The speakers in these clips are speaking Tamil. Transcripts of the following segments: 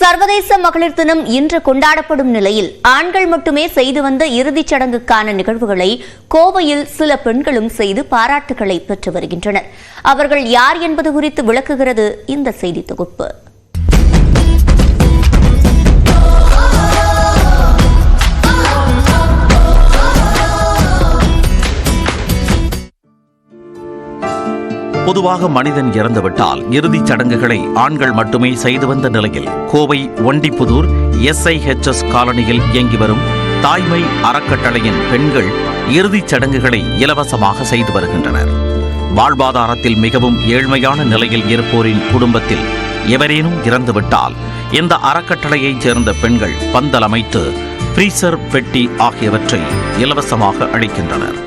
சர்வதேச மகளிர் தினம் இன்று கொண்டாடப்படும் நிலையில் ஆண்கள் மட்டுமே செய்து வந்த இறுதிச் சடங்குக்கான நிகழ்வுகளை கோவையில் சில பெண்களும் செய்து பாராட்டுகளை பெற்று வருகின்றனர். அவர்கள் யார் என்பது குறித்து விளக்குகிறது இந்த செய்தி தொகுப்பு. பொதுவாக மனிதன் இறந்துவிட்டால் இறுதிச் சடங்குகளை ஆண்கள் மட்டுமே செய்து வந்த நிலையில் கோவை ஒண்டிப்புதூர் SIHS காலனியில் இயங்கி வரும் தாய்மை அறக்கட்டளையின் பெண்கள் இறுதிச் சடங்குகளை இலவசமாக செய்து வருகின்றனர். வாழ்வாதாரத்தில் மிகவும் ஏழ்மையான நிலையில் இருப்போரின் குடும்பத்தில் எவரேனும் இறந்துவிட்டால் இந்த அறக்கட்டளையைச் சேர்ந்த பெண்கள் பந்தல் அமைத்து ஃப்ரீசர் பெட்டி ஆகியவற்றை இலவசமாக அளிக்கின்றனர்.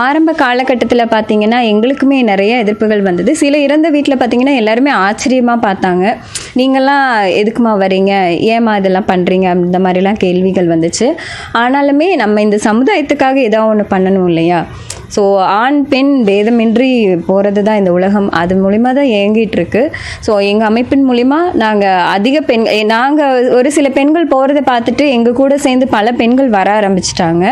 ஆரம்ப காலகட்டத்தில் பார்த்தீங்கன்னா எங்களுக்குமே நிறைய எதிர்ப்புகள் வந்தது. சில இறந்த வீட்டில் பார்த்தீங்கன்னா எல்லாருமே ஆச்சரியமாக பார்த்தாங்க. நீங்கள்லாம் எதுக்குமா வரீங்க, ஏமா இதெல்லாம் பண்ணுறீங்க, இந்த மாதிரிலாம் கேள்விகள் வந்துச்சு. ஆனாலுமே நம்ம இந்த சமுதாயத்துக்காக ஏதாவது ஒன்று பண்ணணும் இல்லையா? ஆண் பெண் பேதமின்றி போகிறது தான் இந்த உலகம். அது மூலிமா தான் இயங்கிட்டு இருக்கு. எங்கள் அமைப்பின் மூலிமா நாங்கள் ஒரு சில பெண்கள் போகிறத பார்த்துட்டு எங்கள் கூட சேர்ந்து பல பெண்கள் வர ஆரம்பிச்சிட்டாங்க.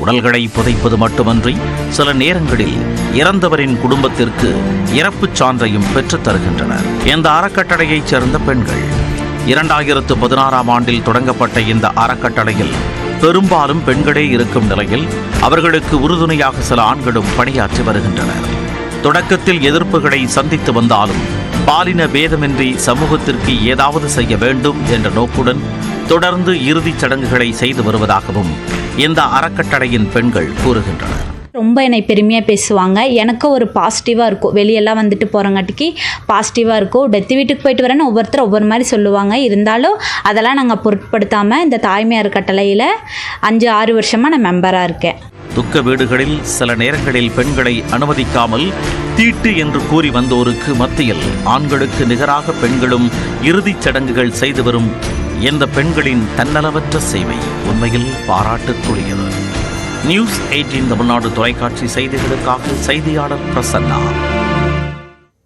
உடல்களை புதைப்பது மட்டுமன்றி சில நேரங்களில் இறந்தவரின் குடும்பத்திற்கு இறப்புச் சான்றையும் பெற்றுத் தருகின்றனர் இந்த அறக்கட்டளையைச் சேர்ந்த பெண்கள். 2016ஆம் ஆண்டில் தொடங்கப்பட்ட இந்த அறக்கட்டளையில் பெரும்பாலும் பெண்களே இருக்கும் நிலையில் அவர்களுக்கு உறுதுணையாக சில ஆண்களும் பணியாற்றி வருகின்றனர். தொடக்கத்தில் எதிர்ப்புகளை சந்தித்து வந்தாலும் பாலின பேதமின்றி சமூகத்திற்கு ஏதாவது செய்ய வேண்டும் என்ற நோக்குடன் தொடர்ந்து இறுதிச் சடங்குகளை செய்து வருவதாகவும் இந்த அறக்கட்டளையின் பெண்கள் கூறுகின்றனர். ரொம்ப என்னை பெருமையாக பேசுவாங்க. எனக்கும் ஒரு பாசிட்டிவாக இருக்கும். வெளியெல்லாம் வந்துட்டு போகிறங்காட்டிக்கு பாசிட்டிவாக இருக்கும். டெத்து வீட்டுக்கு போயிட்டு வரேன்னு ஒவ்வொருத்தரும் ஒவ்வொரு மாதிரி சொல்லுவாங்க. இருந்தாலும் அதெல்லாம் நாங்கள் பொருட்படுத்தாமல் இந்த தாய்மை அறக்கட்டளையில் 5-6 வருஷமாக நான் மெம்பராக இருக்கேன். துக்க வீடுகளில் சில நேரங்களில் பெண்களை அனுமதிக்காமல் தீட்டு என்று கூறி வந்தோருக்கு மத்தியில் ஆண்களுக்கு நிகராக பெண்களும் இறுதிச் சடங்குகள் செய்து வரும் இந்த பெண்களின் தன்னலவற்ற சேவை உண்மையில் பாராட்டுக்குரியது. நியூஸ் 18 தமிழ்நாடு தொலைக்காட்சி செய்திகளுக்காக செய்தியாளர் பிரசன்னா.